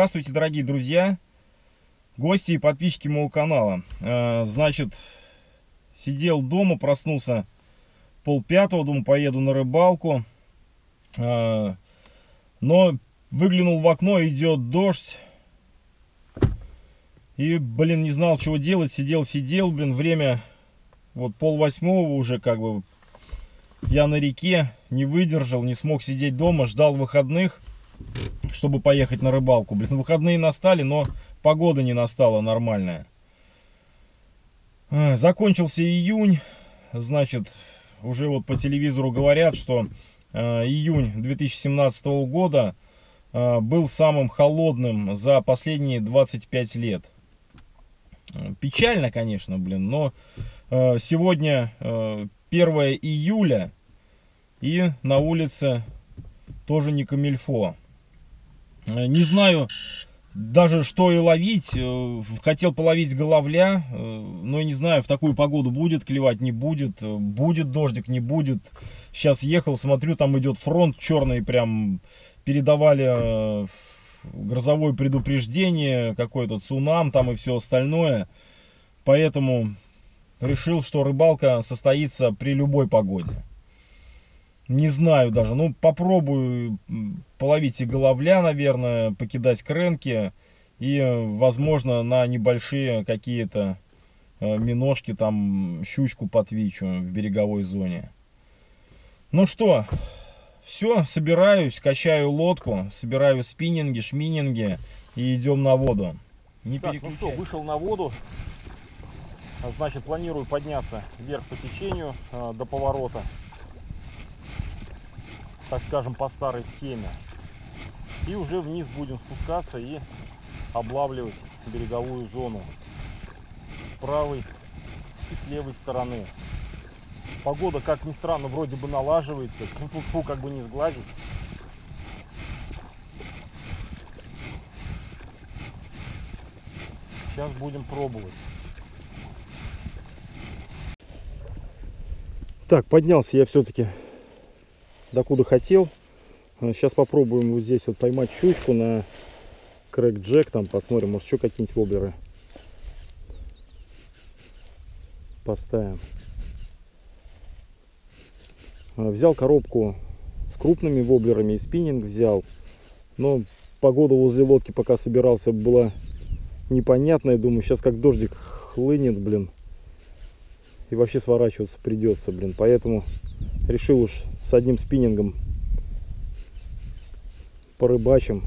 Здравствуйте, дорогие друзья, гости и подписчики моего канала. Значит, сидел дома, проснулся 4:30, думаю, поеду на рыбалку. Но выглянул в окно, идет дождь. И, блин, не знал, чего делать. Сидел, блин, время вот 7:30 уже, как бы. Я на реке, не выдержал, не смог сидеть дома, ждал выходных, чтобы поехать на рыбалку. Блин, выходные настали, но погода не настала нормальная. Закончился июнь, значит, уже вот по телевизору говорят, что июнь 2017 года был самым холодным за последние 25 лет. Печально, конечно, блин, но сегодня 1 июля и на улице тоже не камильфо. Не знаю даже, что и ловить. Хотел половить головля, но не знаю, в такую погоду будет клевать, не будет. Будет дождик, не будет. Сейчас ехал, смотрю, там идет фронт черный, прям передавали грозовое предупреждение, какой-то цунам там и все остальное. Поэтому решил, что рыбалка состоится при любой погоде. Не знаю даже, ну попробую половить и головля, наверное, покидать кренки и, возможно, на небольшие какие-то миножки, там щучку потвичу в береговой зоне. Ну что, все, собираюсь, качаю лодку, собираю спиннинги, шминнинги и идем на воду. Не так, ну что, вышел на воду, значит, планирую подняться вверх по течению до поворота. Так скажем, по старой схеме. И уже вниз будем спускаться и облавливать береговую зону с правой и с левой стороны. Погода, как ни странно, вроде бы налаживается. Фу, как бы не сглазить. Сейчас будем пробовать. Так, поднялся я все-таки докуда хотел. Сейчас попробуем вот здесь вот поймать щучку на крэк-джек. Там посмотрим, может еще какие-нибудь воблеры поставим. Взял коробку с крупными воблерами и спиннинг взял. Но погода возле лодки, пока собирался, была непонятная. Думаю, сейчас как дождик хлынет, блин. И вообще сворачиваться придется, блин. Поэтому решил уж с одним спиннингом порыбачим.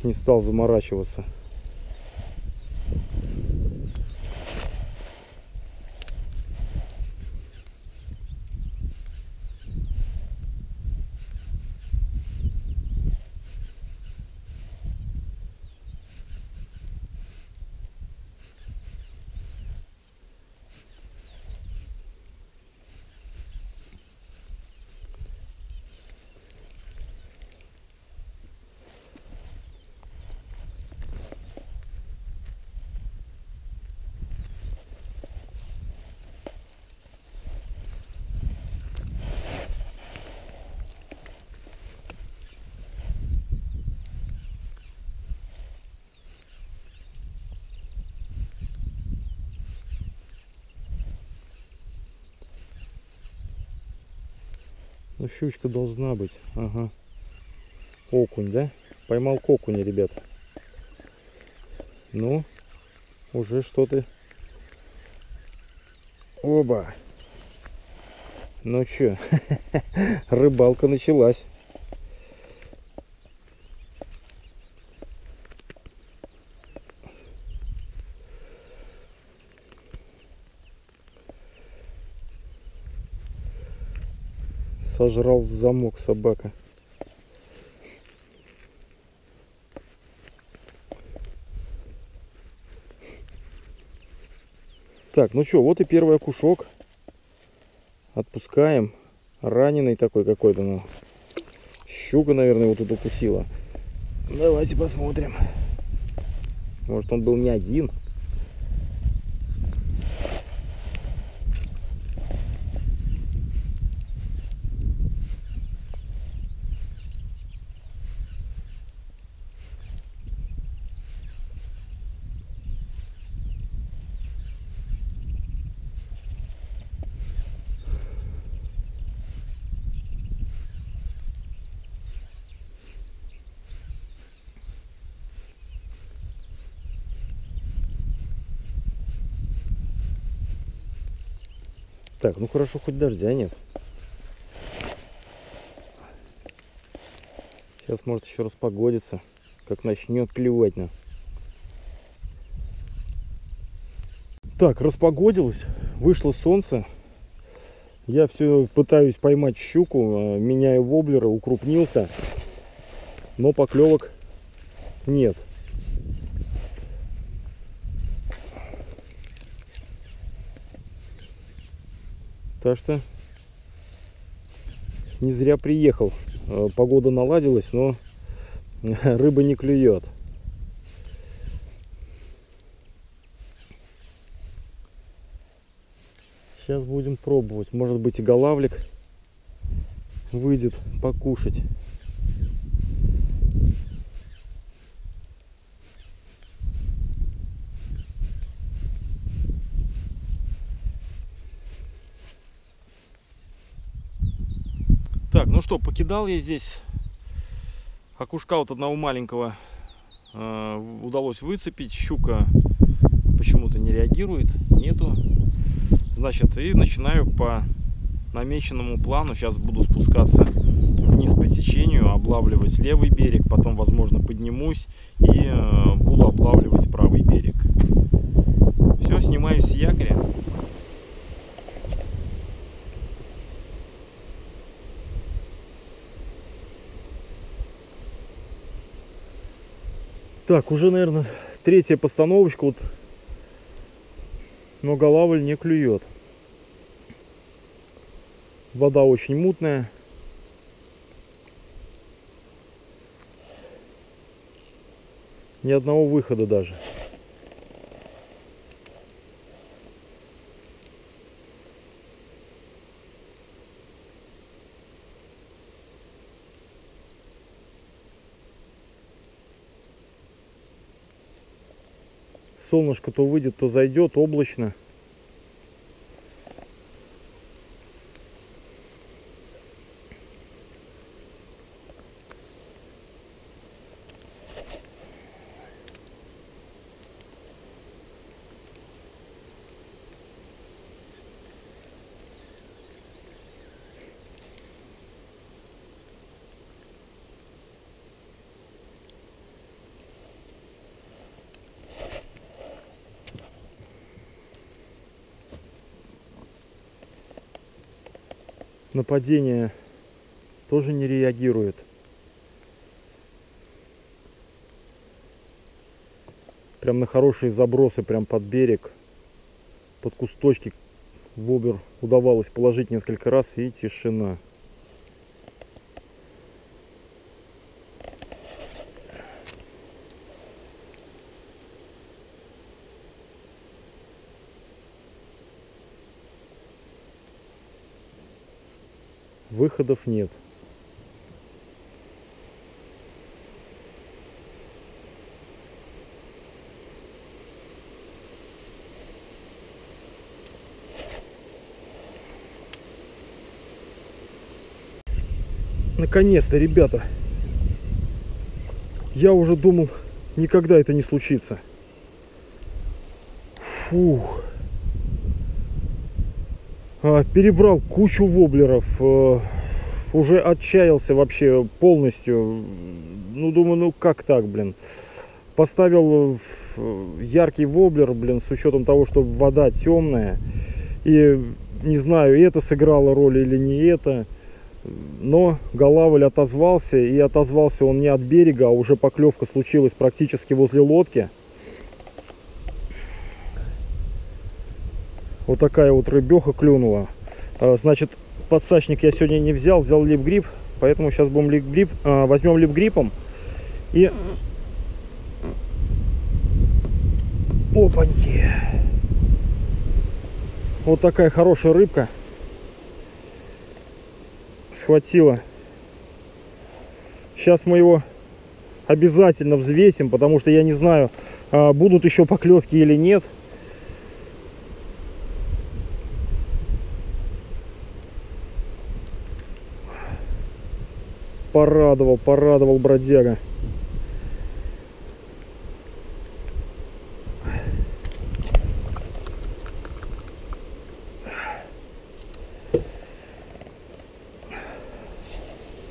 Не стал заморачиваться. Ну, щучка должна быть. Ага. Окунь, да? Поймал окуня, ребята. Ну, уже что-то. Оба. Ну чё, рыбалка началась. Сожрал в замок собака. Так, ну что, вот и первый окушок. Отпускаем. Раненый такой какой-то. Ну. Щука, наверное, его тут укусила. Давайте посмотрим. Может, он был не один. Так, ну хорошо, хоть дождя нет. Сейчас может еще распогодится, как начнет клевать нам. Так, распогодилось, вышло солнце. Я все пытаюсь поймать щуку, меняю воблеры, укрупнился, но поклевок нет. Так что не зря приехал. Погода наладилась, но рыба не клюет. Сейчас будем пробовать. Может быть, и голавлик выйдет покушать. Так, ну что, покидал я здесь окушка вот одного маленького. Удалось выцепить. Щука почему-то не реагирует, нету. Значит, и начинаю по намеченному плану. Сейчас буду спускаться вниз по течению, облавливать левый берег, потом, возможно, поднимусь и буду облавливать правый берег. Все, снимаю с якоря. Так, уже, наверное, третья постановочка. Вот, но голавль не клюет. Вода очень мутная. Ни одного выхода даже. Солнышко то выйдет, то зайдет, облачно. Нападение тоже не реагирует. Прям на хорошие забросы, прям под берег, под кусточки воблер удавалось положить несколько раз, и тишина. Выходов нет. Наконец-то, ребята. Я уже думал, никогда это не случится. Фух. Перебрал кучу воблеров. Уже отчаялся вообще полностью. Ну, думаю, ну как так, блин. Поставил яркий воблер, блин, с учетом того, что вода темная. И не знаю, это сыграло роль или не это. Но голавль отозвался. И отозвался он не от берега, а уже поклевка случилась практически возле лодки. Вот такая вот рыбеха клюнула. Значит, подсачник я сегодня не взял, взял лип-грип. Поэтому сейчас будем лип-грип, возьмем лип-грипом. И... Опаньки! Вот такая хорошая рыбка. Схватила. Сейчас мы его обязательно взвесим, потому что я не знаю, будут еще поклевки или нет. Порадовал бродяга.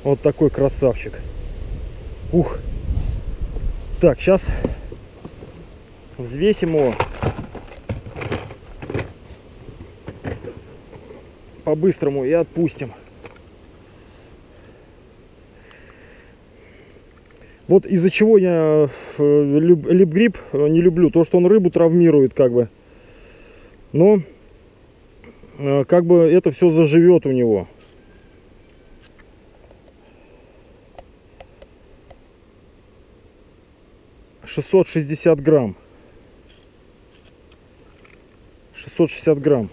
Вот такой красавчик. Ух. Так, сейчас взвесим его. По-быстрому и отпустим. Вот из-за чего я лип-грип не люблю. То, что он рыбу травмирует, как бы. Но, как бы, это все заживет у него. «660 грамм». 660 грамм.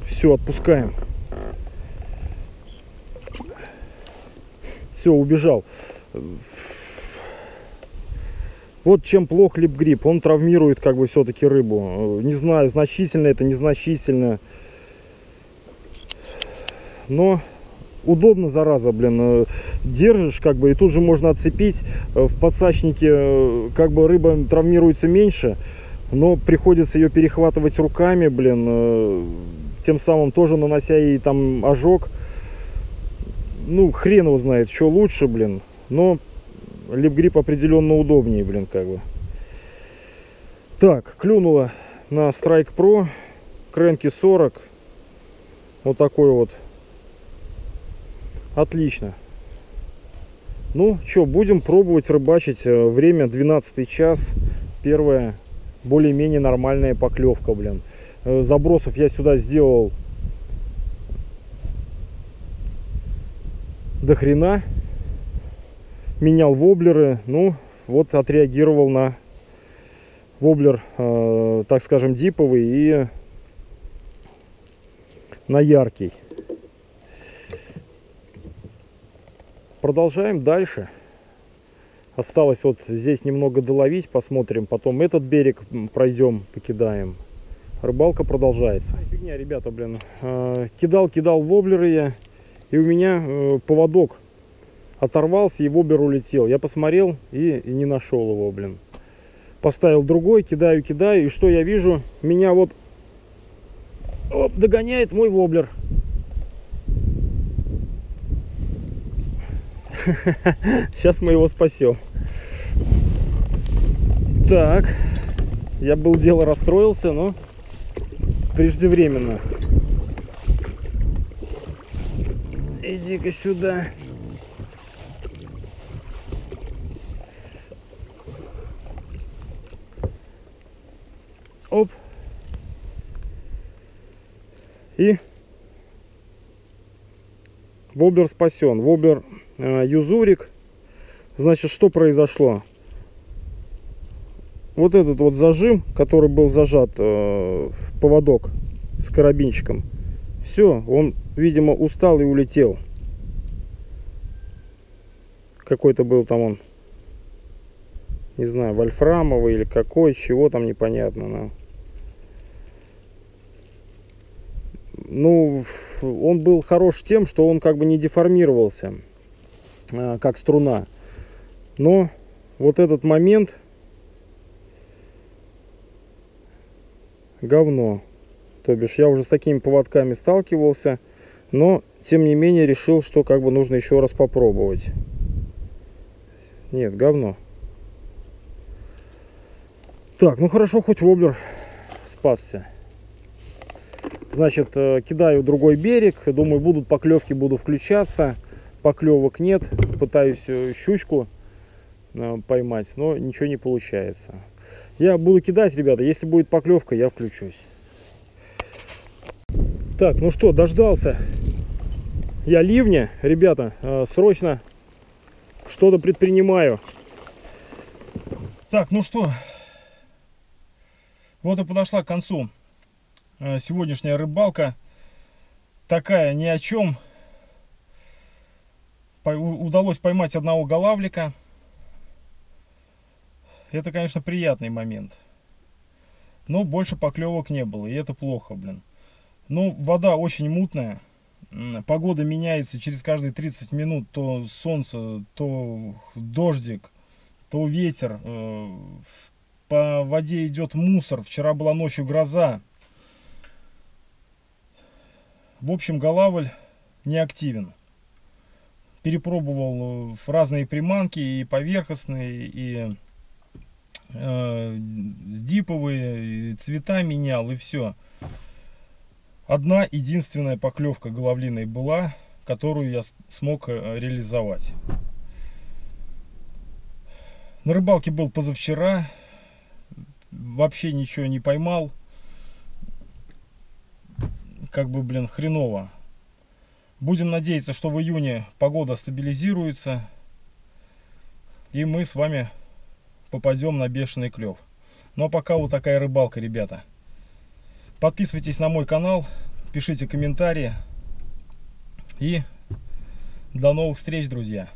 Все, отпускаем. Все, убежал. Вот чем плох лип-грип. Он травмирует, как бы, все-таки рыбу. Не знаю, значительно это, незначительно. Но удобно, зараза, блин. Держишь, как бы, и тут же можно отцепить. В подсачнике, как бы, рыба травмируется меньше, но приходится ее перехватывать руками, блин. Тем самым тоже нанося ей там ожог. Ну, хрен его знает, что лучше, блин. Но лип-грип определенно удобнее, блин, как бы. Так, клюнула на Strike Pro. Кренки 40. Вот такой вот. Отлично. Ну, что, будем пробовать рыбачить. Время 12 час. Первая более-менее нормальная поклевка, блин. Забросов я сюда сделал до хрена. Менял воблеры. Ну, вот отреагировал на воблер, так скажем, диповый и на яркий. Продолжаем дальше. Осталось вот здесь немного доловить. Посмотрим. Потом этот берег пройдем, покидаем. Рыбалка продолжается. Фигня, ребята, блин. Кидал воблеры я. И у меня поводок оторвался, и воблер улетел. Я посмотрел и не нашел его, блин. Поставил другой, кидаю. И что я вижу? Меня вот догоняет мой воблер. Сейчас мы его спасем. Так. Я был дело расстроился, но преждевременно. Иди-ка сюда. Оп. И воблер спасен. Воблер юзурик. Значит, что произошло? Вот этот вот зажим, который был зажат в поводок с карабинчиком, все, он, видимо, устал и улетел. Какой-то был там он, не знаю, вольфрамовый или какой, чего там, непонятно. Но. Ну, он был хорош тем, что он как бы не деформировался, как струна. Но вот этот момент говно. То бишь я уже с такими поводками сталкивался, но тем не менее решил, что как бы нужно еще раз попробовать. Нет, говно. Так, ну хорошо, хоть воблер спасся. Значит, кидаю другой берег. Думаю, будут поклевки, буду включаться. Поклевок нет. Пытаюсь щучку поймать, но ничего не получается. Я буду кидать, ребята. Если будет поклевка, я включусь. Так, ну что, дождался я ливня. Ребята, срочно что-то предпринимаю. Так, ну что, вот и подошла к концу сегодняшняя рыбалка. Такая ни о чем. Удалось поймать одного голавлика. Это, конечно, приятный момент. Но больше поклевок не было. И это плохо, блин. Ну, вода очень мутная. Погода меняется через каждые 30 минут. То солнце, то дождик, то ветер. По воде идет мусор. Вчера была ночью гроза. В общем, голавль не активен. Перепробовал разные приманки, и поверхностные, и с диповые, и цвета менял, и все. Одна единственная поклевка головлиной была, которую я смог реализовать. На рыбалке был позавчера, вообще ничего не поймал. Как бы, блин, хреново. Будем надеяться, что в июне погода стабилизируется, и мы с вами попадем на бешеный клев. Ну а пока вот такая рыбалка, ребята. Подписывайтесь на мой канал, пишите комментарии, и до новых встреч, друзья.